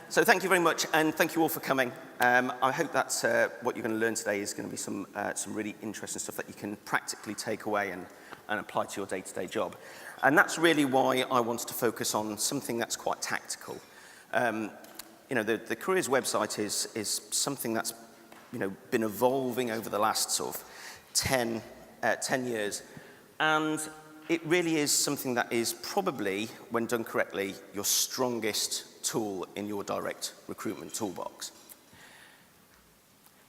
So thank you very much, and thank you all for coming. I hope that what you're going to learn today is going to be some really interesting stuff that you can practically take away and apply to your day-to-day job. And that's really why I wanted to focus on something that's quite tactical. The careers website is something that's been evolving over the last sort of 10 years, and it really is something that is probably, when done correctly, your strongest tool in your direct recruitment toolbox.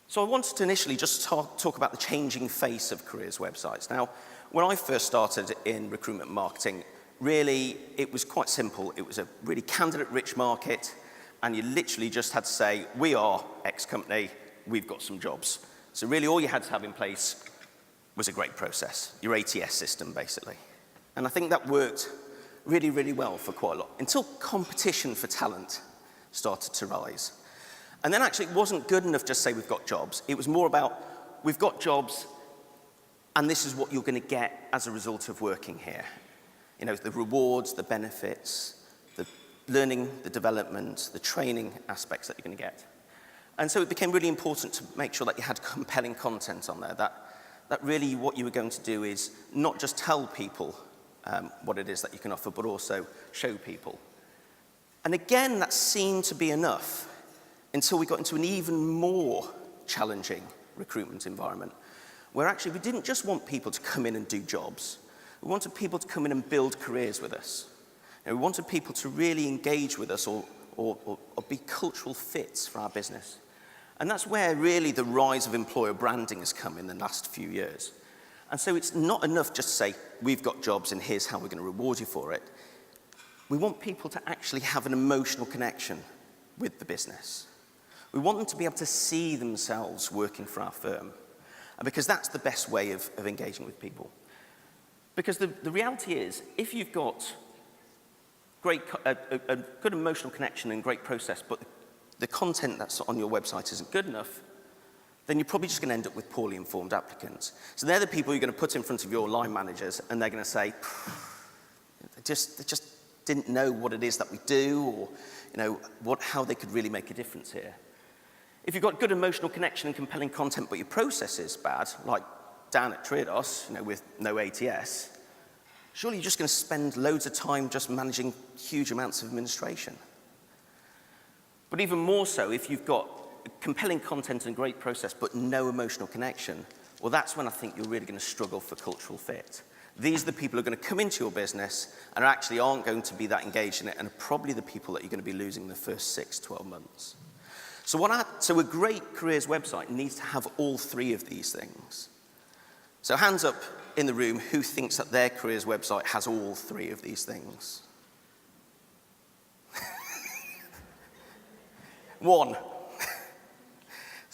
So I wanted to initially just talk about the changing face of careers websites. Now, when I first started in recruitment marketing, really it was quite simple. It was a really candidate-rich market, and you literally just had to say, we are X company, we've got some jobs. So really all you had to have in place was a great process, your ATS system, basically. And I think that worked really, really well for quite a lot, until competition for talent started to rise. And then actually it wasn't good enough just to say we've got jobs. It was more about, we've got jobs, and this is what you're going to get as a result of working here. The rewards, the benefits, the learning, the development, the training aspects that you're going to get. And so it became really important to make sure that you had compelling content on there, that really what you were going to do is not just tell people what it is that you can offer, but also show people. And again, that seemed to be enough until we got into an even more challenging recruitment environment, where actually we didn't just want people to come in and do jobs. We wanted people to come in and build careers with us. We wanted people to really engage with us or be cultural fits for our business. And that's where really the rise of employer branding has come in the last few years. And so it's not enough just to say, we've got jobs and here's how we're going to reward you for it. We want people to actually have an emotional connection with the business. We want them to be able to see themselves working for our firm. And because that's the best way of engaging with people. Because the reality is, if you've got a good emotional connection and great process, but the content that's on your website isn't good enough, then you're probably just going to end up with poorly informed applicants. So they're the people you're going to put in front of your line managers, and they're going to say, they just didn't know what it is that we do, or how they could really make a difference here. If you've got good emotional connection and compelling content, but your process is bad, like down at Triodos, with no ATS, surely you're just going to spend loads of time just managing huge amounts of administration. But even more so, if you've got compelling content and great process, but no emotional connection, well, that's when I think you're really going to struggle for cultural fit. These are the people who are going to come into your business and actually aren't going to be that engaged in it, and are probably the people that you're going to be losing in the first 6, 12 months. So a great careers website needs to have all three of these things. So hands up in the room who thinks that their careers website has all three of these things. One.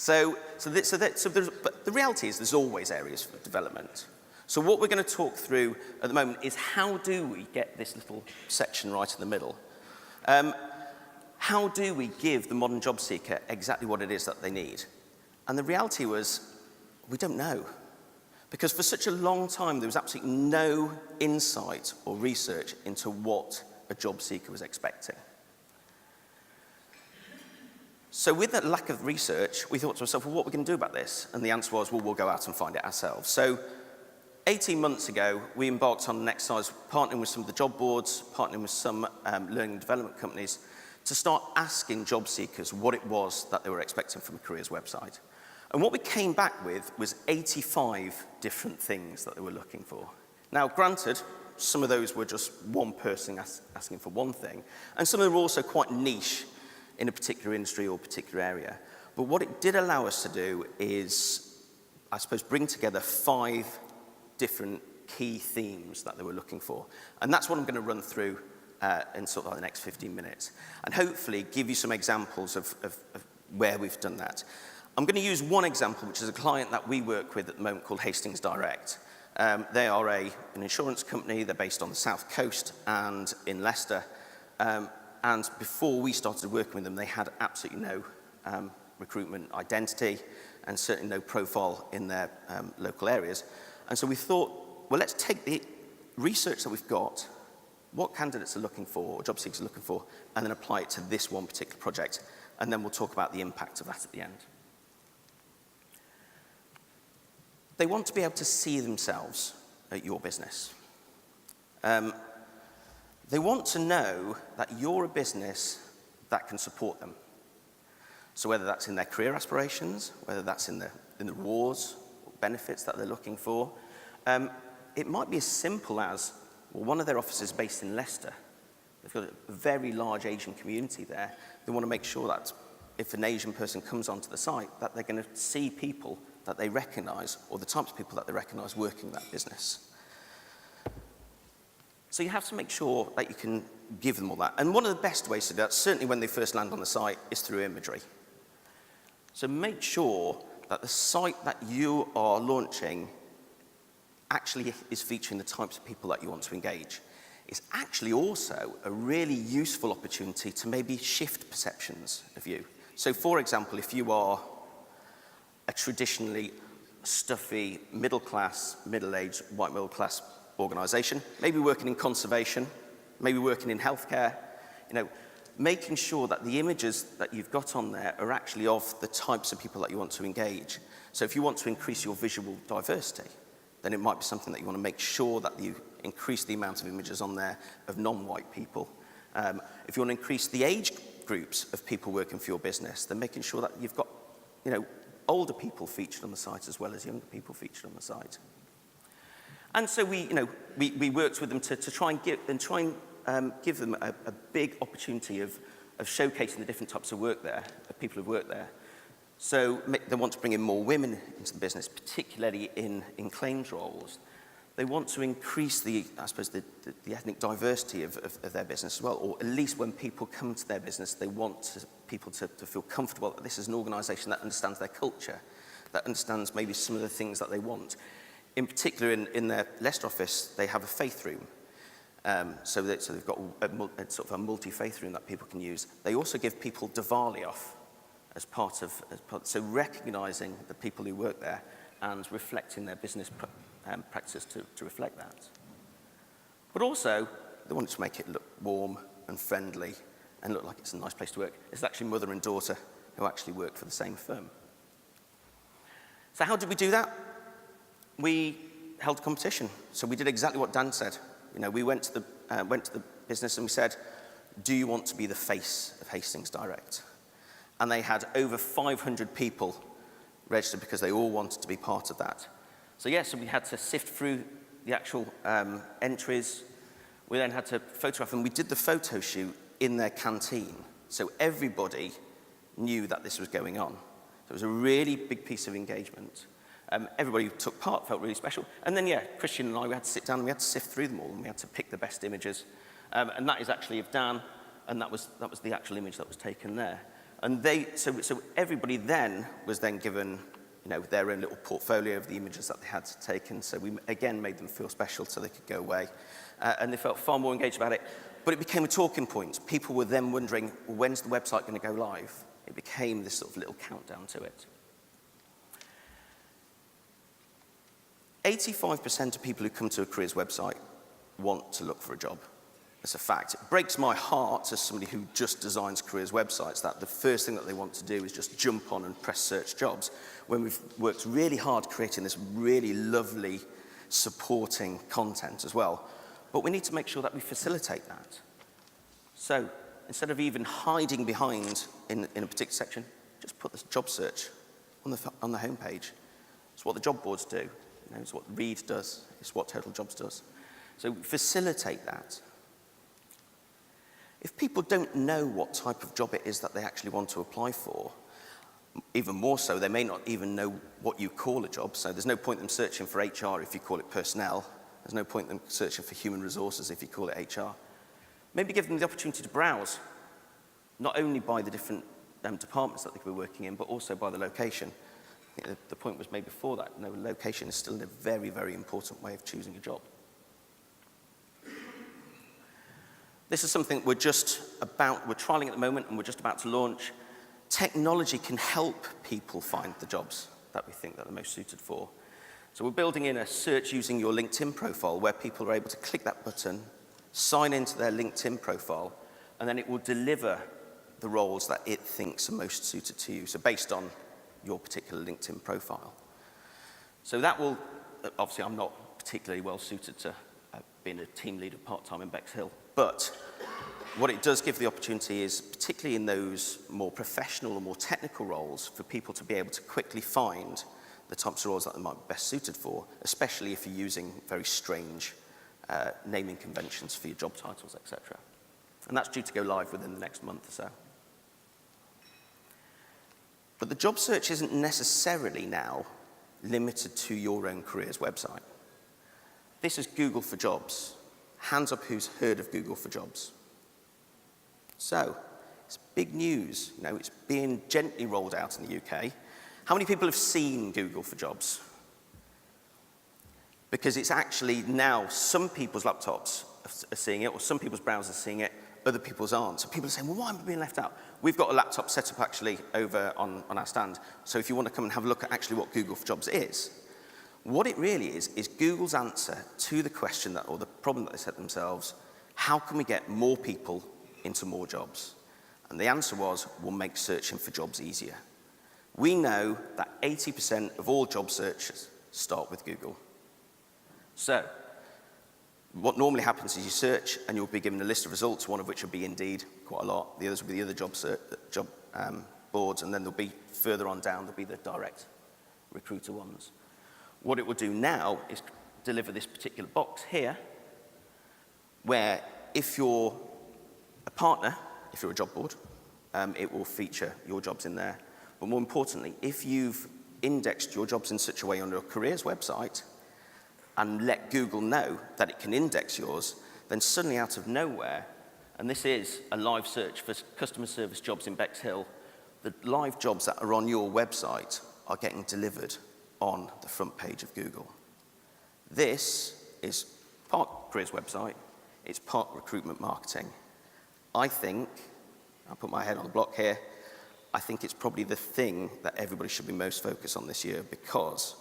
But the reality is there's always areas for development. So what we're going to talk through at the moment is, how do we get this little section right in the middle? How do we give the modern job seeker exactly what it is that they need? And the reality was, we don't know. Because for such a long time, there was absolutely no insight or research into what a job seeker was expecting. So with that lack of research, we thought to ourselves, well, what are we going to do about this? And the answer was, well, we'll go out and find it ourselves. So 18 months ago, we embarked on an exercise, partnering with some of the job boards, partnering with some learning and development companies, to start asking job seekers what it was that they were expecting from a careers website. And what we came back with was 85 different things that they were looking for. Now, granted, some of those were just one person asking for one thing, and some of them were also quite niche in a particular industry or particular area. But what it did allow us to do is, I suppose, bring together 5 different key themes that they were looking for. And that's what I'm going to run through in sort of the next 15 minutes, and hopefully give you some examples of where we've done that. I'm going to use one example, which is a client that we work with at the moment called Hastings Direct. They are an insurance company. They're based on the South Coast and in Leicester. And before we started working with them, they had absolutely no recruitment identity and certainly no profile in their local areas. And so we thought, well, let's take the research that we've got what candidates are looking for, or job seekers are looking for, and then apply it to this one particular project. And then we'll talk about the impact of that at the end. They want to be able to see themselves at your business. They want to know that you're a business that can support them. So whether that's in their career aspirations, whether that's in the rewards or benefits that they're looking for, it might be as simple as, well, one of their offices is based in Leicester. They've got a very large Asian community there. They want to make sure that if an Asian person comes onto the site, that they're going to see people that they recognize, or the types of people that they recognize working that business. So you have to make sure that you can give them all that. And one of the best ways to do that, certainly when they first land on the site, is through imagery. So make sure that the site that you are launching actually is featuring the types of people that you want to engage. It's actually also a really useful opportunity to maybe shift perceptions of you. So for example, if you are a traditionally stuffy, middle-class, middle-aged, white middle-class organization, maybe working in conservation, maybe working in healthcare, making sure that the images that you've got on there are actually of the types of people that you want to engage. So if you want to increase your visual diversity, then it might be something that you want to make sure that you increase the amount of images on there of non-white people. If you want to increase the age groups of people working for your business, then making sure that you've got, older people featured on the site as well as younger people featured on the site. And so we worked with them to try and give them a big opportunity of showcasing the different types of work there, of people who've worked there. So they want to bring in more women into the business, particularly in claims roles. They want to increase the ethnic diversity of their business as well, or at least when people come to their business, they want people to feel comfortable that this is an organization that understands their culture, that understands maybe some of the things that they want. In particular, in their Leicester office, they have a faith room. So they've got sort of a multi-faith room that people can use. They also give people Diwali off as part of so recognizing the people who work there and reflecting their business practices to reflect that. But also, they want to make it look warm and friendly and look like it's a nice place to work. It's actually mother and daughter who actually work for the same firm. So how did we do that? We held a competition. So we did exactly what Dan said. We went to the business and we said, do you want to be the face of Hastings Direct? And they had over 500 people registered because they all wanted to be part of that. So so we had to sift through the actual entries. We then had to photograph them. We did the photo shoot in their canteen. So everybody knew that this was going on. So it was a really big piece of engagement. Everybody who took part felt really special. And then, Christian and I, we had to sit down and we had to sift through them all and we had to pick the best images. And that is actually of Dan, and that was the actual image that was taken there. And so everybody then was then given, their own little portfolio of the images that they had taken. So we, again, made them feel special so they could go away. And they felt far more engaged about it. But it became a talking point. People were then wondering, well, when's the website going to go live? It became this sort of little countdown to it. 85% of people who come to a careers website want to look for a job. That's a fact. It breaks my heart as somebody who just designs careers websites that the first thing that they want to do is just jump on and press search jobs, when we've worked really hard creating this really lovely supporting content as well. But we need to make sure that we facilitate that. So instead of even hiding behind in a particular section, just put this job search on the homepage. It's what the job boards do. It's what Reed does. It's what Total Jobs does. So facilitate that. If people don't know what type of job it is that they actually want to apply for, even more so, they may not even know what you call a job. So there's no point in them searching for HR if you call it personnel. There's no point in them searching for human resources if you call it HR. Maybe give them the opportunity to browse, not only by the different departments that they could be working in, but also by the location. I think the point was made before that, location is still a very, very important way of choosing a job. This is something we're trialing at the moment and we're just about to launch. Technology can help people find the jobs that we think that they're most suited for. So we're building in a search using your LinkedIn profile where people are able to click that button, sign into their LinkedIn profile, and then it will deliver the roles that it thinks are most suited to you, so based on your particular LinkedIn profile. So that will, obviously I'm not particularly well suited to being a team leader part-time in Bexhill, but what it does give the opportunity is, particularly in those more professional or more technical roles, for people to be able to quickly find the types of roles that they might be best suited for, especially if you're using very strange naming conventions for your job titles, etc. And that's due to go live within the next month or so. But the job search isn't necessarily now limited to your own careers website. This is Google for Jobs. Hands up who's heard of Google for Jobs. So, it's big news. You know, it's being gently rolled out in the UK. How many people have seen Google for Jobs? Because it's actually now some people's laptops are seeing it, or some people's browsers are seeing it, other people's aren't. So people are saying, well, why am I being left out? We've got a laptop set up actually over on our stand. So if you want to come and have a look at actually what Google for Jobs is, what it really is Google's answer to the question that, or the problem that they set themselves, how can we get more people into more jobs? And the answer was, we'll make searching for jobs easier. We know that 80% of all job searches start with Google. So, what normally happens is you search and you'll be given a list of results, one of which will be Indeed, quite a lot. The others will be the other job boards, and then there'll be further on down, there'll be the direct recruiter ones. What it will do now is deliver this particular box here, where if you're a partner, if you're a job board, it will feature your jobs in there. But more importantly, if you've indexed your jobs in such a way on your careers website and let Google know that it can index yours, then suddenly out of nowhere, and this is a live search for customer service jobs in Bexhill, the live jobs that are on your website are getting delivered on the front page of Google. This is part careers website, it's part recruitment marketing. I think, I'll put my head on the block here, I think it's probably the thing that everybody should be most focused on this year, because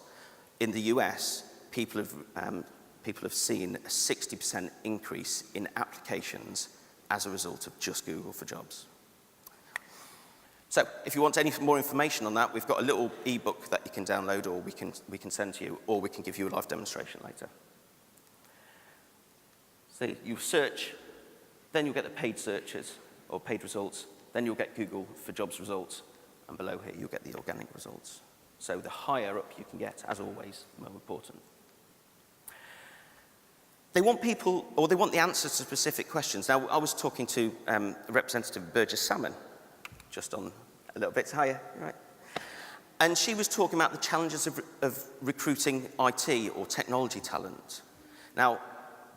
in the US, people have seen a 60% increase in applications as a result of just Google for Jobs. So if you want any more information on that, we've got a little ebook that you can download, or we can send to you, or we can give you a live demonstration later. So you search, then you'll get the paid searches or paid results, then you'll get Google for Jobs results, and below here you'll get the organic results. So the higher up you can get, as always, the more important. They want people, or they want the answers to specific questions. Now, I was talking to a representative of Burgess Salmon, just on a little bit higher, right? And she was talking about the challenges of recruiting IT or technology talent. Now,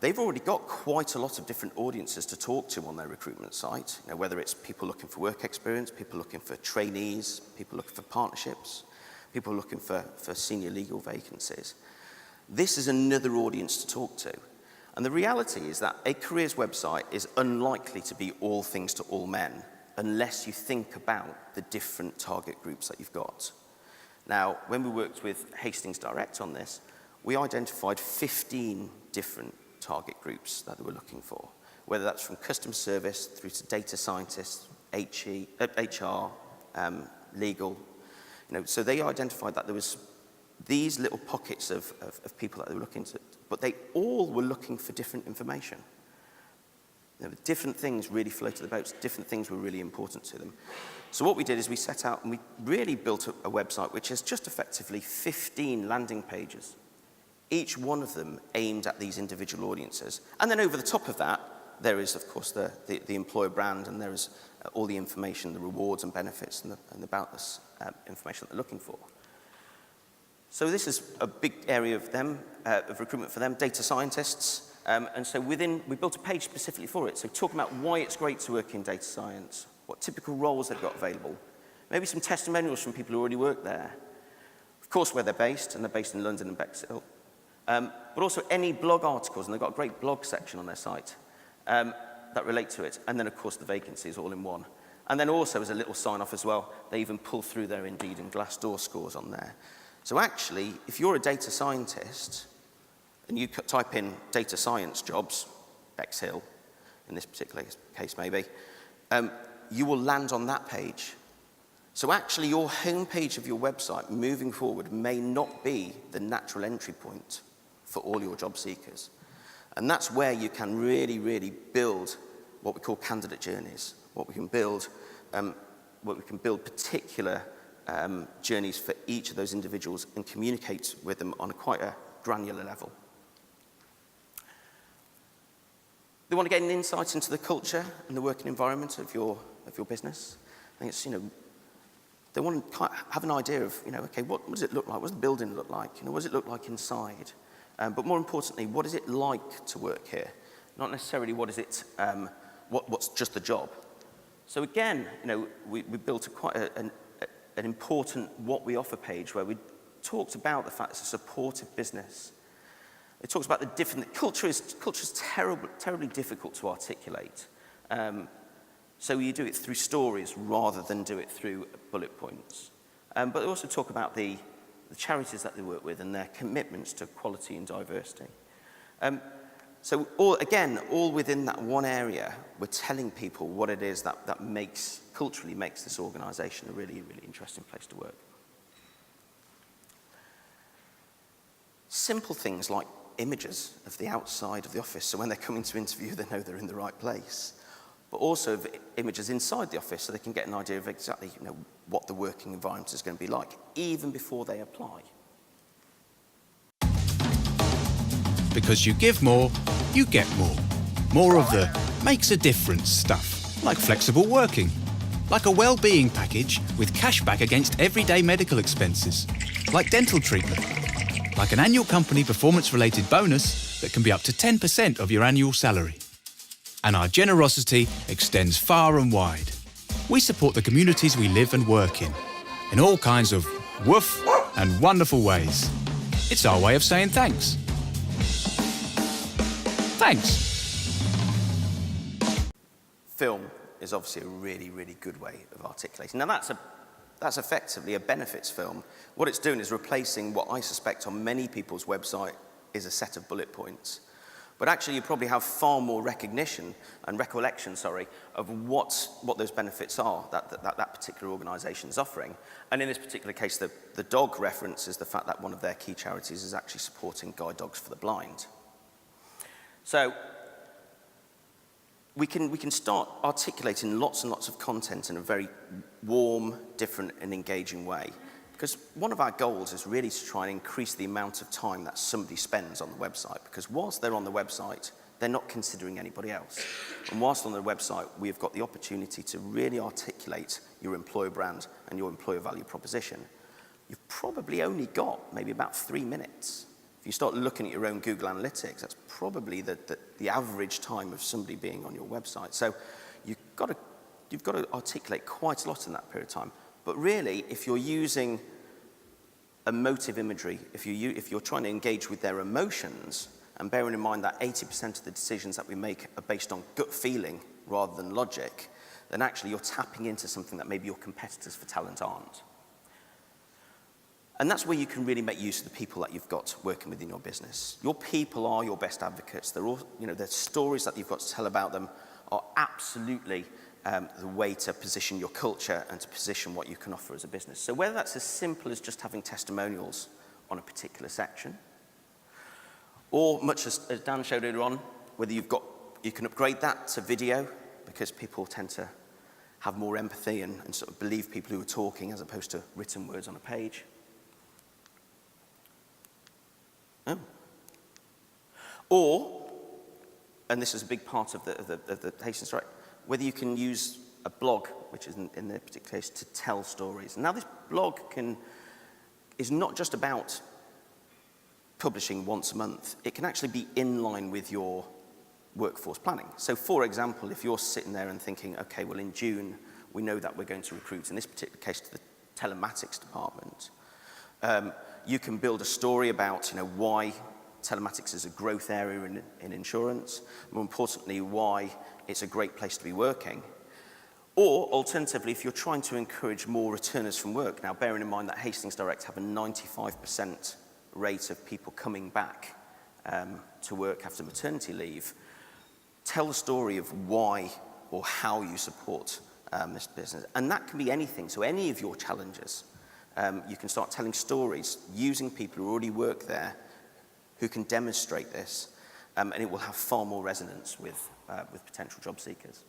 they've already got quite a lot of different audiences to talk to on their recruitment site, you know, whether it's people looking for work experience, people looking for trainees, people looking for partnerships, people looking for senior legal vacancies. This is another audience to talk to. And the reality is that a careers website is unlikely to be all things to all men unless you think about the different target groups that you've got. Now, when we worked with Hastings Direct on this, we identified 15 different target groups that they were looking for, whether that's from customer service through to data scientists, HR, legal. You know, so they identified that there was these little pockets of people that they were looking to, but they all were looking for different information. You know, different things really floated the boats, different things were really important to them. So what we did is we set out and we really built a website which is just effectively 15 landing pages, each one of them aimed at these individual audiences. And then over the top of that, there is, of course, the employer brand, and there is all the information, the rewards and benefits, and about this information that they're looking for. So this is a big area of them, of recruitment for them, data scientists. And so we built a page specifically for it. So talking about why it's great to work in data science, what typical roles they've got available, maybe some testimonials from people who already work there. Of course, where they're based, and they're based in London and Bexhill. But also any blog articles, and they've got a great blog section on their site that relate to it. And then, of course, the vacancies all in one. And then also, as a little sign-off as well, they even pull through their Indeed and Glassdoor scores on there. So actually, if you're a data scientist and you type in data science jobs, Bexhill, in this particular case maybe, you will land on that page. So actually your homepage of your website moving forward may not be the natural entry point for all your job seekers. And that's where you can really, really build what we call candidate journeys, what we can build particular journeys for each of those individuals and communicate with them on quite a granular level. They want to gain an insight into the culture and the working environment of your business. I think it's, they want to have an idea of, okay, what does it look like? What does the building look like? What does it look like inside? But more importantly, what is it like to work here? Not necessarily what is it, what's just the job. So again, we built quite an important what we offer page where we talked about the fact it's a supportive business. It talks about the different, culture is terribly difficult to articulate. So you do it through stories rather than do it through bullet points. But they also talk about the charities that they work with and their commitments to quality and diversity. So all within that one area, we're telling people what it is that culturally makes this organisation a really, really interesting place to work. Simple things like images of the outside of the office, so when they're coming to interview, they know they're in the right place. But also of images inside the office, so they can get an idea of exactly what the working environment is going to be like, even before they apply. Because you give more, you get more. More of the makes a difference stuff, like flexible working, like a well-being package with cash back against everyday medical expenses, like dental treatment, like an annual company performance-related bonus that can be up to 10% of your annual salary. And our generosity extends far and wide. We support the communities we live and work in all kinds of woof and wonderful ways. It's our way of saying thanks. Thanks. Film is obviously a really, really good way of articulating. Now that's effectively a benefits film. What it's doing is replacing what I suspect on many people's website is a set of bullet points. But actually you probably have far more recognition and recollection, of what those benefits are that particular organisation is offering. And in this particular case, the dog reference is the fact that one of their key charities is actually supporting guide dogs for the blind. So we can start articulating lots and lots of content in a very warm, different and engaging way. Because one of our goals is really to try and increase the amount of time that somebody spends on the website. Because whilst they're on the website, they're not considering anybody else. And whilst on the website, we've got the opportunity to really articulate your employer brand and your employer value proposition. You've probably only got maybe about 3 minutes. If you start looking at your own Google Analytics, that's probably the average time of somebody being on your website. So you've got to articulate quite a lot in that period of time. But really, if you're using emotive imagery, if you're trying to engage with their emotions, and bearing in mind that 80% of the decisions that we make are based on gut feeling rather than logic, then actually you're tapping into something that maybe your competitors for talent aren't. And that's where you can really make use of the people that you've got working within your business. Your people are your best advocates. They're all, the stories that you've got to tell about them are absolutely the way to position your culture and to position what you can offer as a business. So whether that's as simple as just having testimonials on a particular section, or much as Dan showed earlier on, whether you can upgrade that to video, because people tend to have more empathy and sort of believe people who are talking as opposed to written words on a page. Oh. Or, and this is a big part of the Hastings Direct, whether you can use a blog, which is in this particular case, to tell stories. Now this blog is not just about publishing once a month. It can actually be in line with your workforce planning. So for example, if you're sitting there and thinking, okay, well in June, we know that we're going to recruit, in this particular case, to the telematics department, you can build a story about why telematics is a growth area in insurance, more importantly, why it's a great place to be working. Or alternatively, if you're trying to encourage more returners from work, now bearing in mind that Hastings Direct have a 95% rate of people coming back to work after maternity leave, Tell the story of why or how you support this business. And that can be anything. So any of your challenges, you can start telling stories using people who already work there who can demonstrate this, and it will have far more resonance with potential job seekers.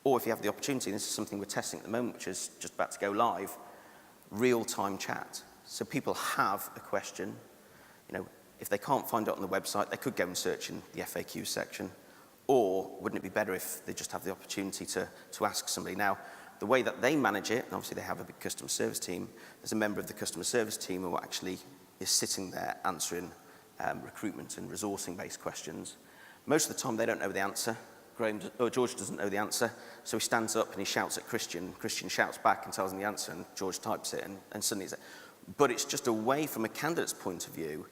Or if you have the opportunity, this is something we're testing at the moment, which is just about to go live, real-time chat. So people have a question, if they can't find it on the website, they could go and search in the FAQ section. Or wouldn't it be better if they just have the opportunity to ask somebody? Now, the way that they manage it, and obviously they have a big customer service team, there's a member of the customer service team who actually is sitting there answering recruitment and resourcing-based questions. Most of the time, they don't know the answer. George doesn't know the answer, so he stands up and he shouts at Christian. Christian shouts back and tells him the answer, and George types it, and suddenly it's... But it's just a way, from a candidate's point of view,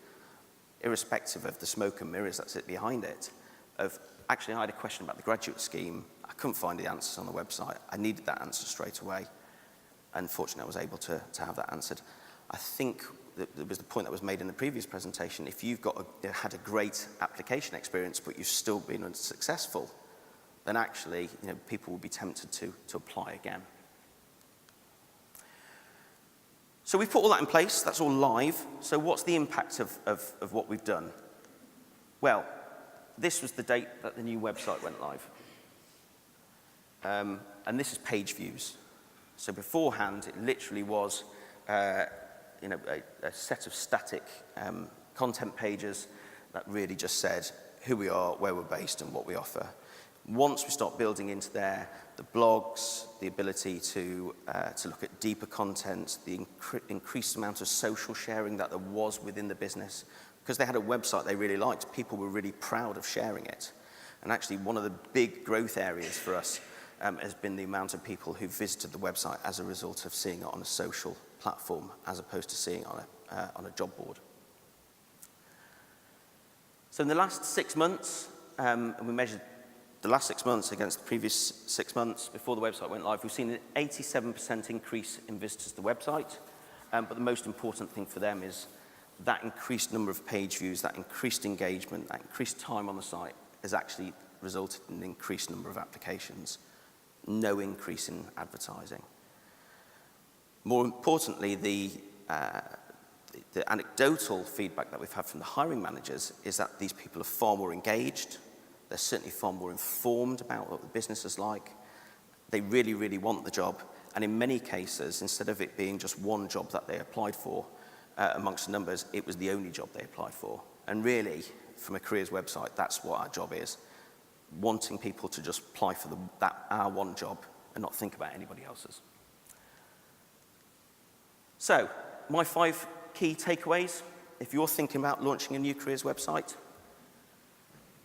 irrespective of the smoke and mirrors that sit behind it, of actually I had a question about the graduate scheme. I couldn't find the answers on the website. I needed that answer straight away. Unfortunately, I was able to have that answered. I think that there was the point that was made in the previous presentation. If you've had a great application experience, but you've still been unsuccessful, then actually, people will be tempted to apply again. So we've put all that in place. That's all live. So what's the impact of what we've done? Well, this was the date that the new website went live. And this is page views. So beforehand, it literally was a set of static content pages that really just said who we are, where we're based, and what we offer. Once we start building into there the blogs, the ability to look at deeper content, the increased amount of social sharing that there was within the business, because they had a website they really liked, people were really proud of sharing it. And actually, one of the big growth areas for us has been the amount of people who visited the website as a result of seeing it on a social platform as opposed to seeing it on a job board. So in the last 6 months, and we measured the last 6 months against the previous 6 months before the website went live, we've seen an 87% increase in visitors to the website. But the most important thing for them is that increased number of page views, that increased engagement, that increased time on the site has actually resulted in an increased number of applications. No increase in advertising. More importantly, the anecdotal feedback that we've had from the hiring managers is that these people are far more engaged. They're certainly far more informed about what the business is like. They really, really want the job. And in many cases, instead of it being just one job that they applied for, amongst the numbers, it was the only job they applied for. And really, from a careers website, that's what our job is. Wanting people to just apply for our one job and not think about anybody else's. So, my 5 key takeaways. If you're thinking about launching a new careers website,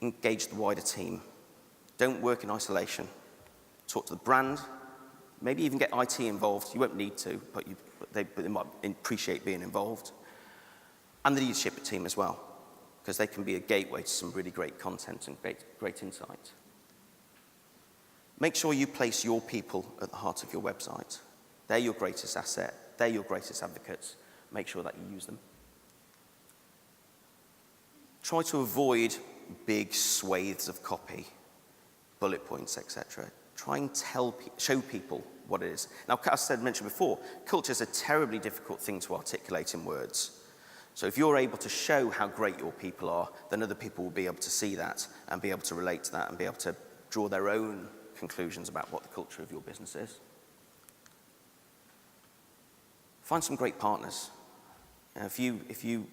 engage the wider team. Don't work in isolation. Talk to the brand. Maybe even get IT involved. You won't need to, but they might appreciate being involved. And the leadership team as well, because they can be a gateway to some really great content and great insight. Make sure you place your people at the heart of your website. They're your greatest asset. They're your greatest advocates. Make sure that you use them. Try to avoid big swathes of copy, bullet points, etc. Try and show people what it is. Now, as I mentioned before, culture is a terribly difficult thing to articulate in words. So if you're able to show how great your people are, then other people will be able to see that and be able to relate to that and be able to draw their own conclusions about what the culture of your business is. Find some great partners. If you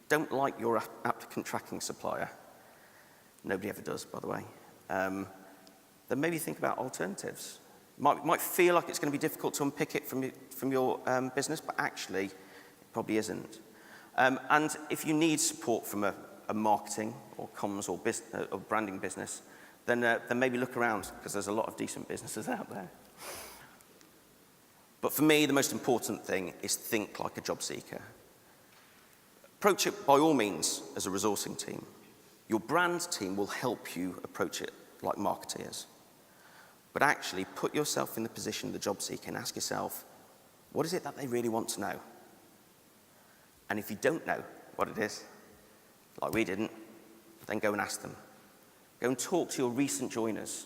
don't like your applicant tracking supplier, nobody ever does, by the way, then maybe think about alternatives. Might feel like it's going to be difficult to unpick it from your business, but actually, it probably isn't. And if you need support from a marketing or comms or branding business, then maybe look around, because there's a lot of decent businesses out there. But for me, the most important thing is think like a job seeker. Approach it, by all means, as a resourcing team. Your brand team will help you approach it like marketeers. But actually, put yourself in the position of the job seeker and ask yourself, what is it that they really want to know? And if you don't know, what it is, like we didn't, then go and ask them. Go and talk to your recent joiners.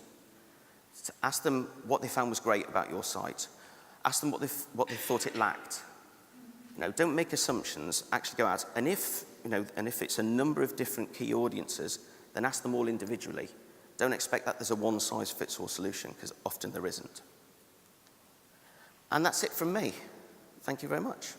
Ask them what they found was great about your site. Ask them what they thought it lacked. Don't make assumptions, actually go out. And if it's a number of different key audiences, then ask them all individually. Don't expect that there's a one-size-fits-all solution, because often there isn't. And that's it from me. Thank you very much.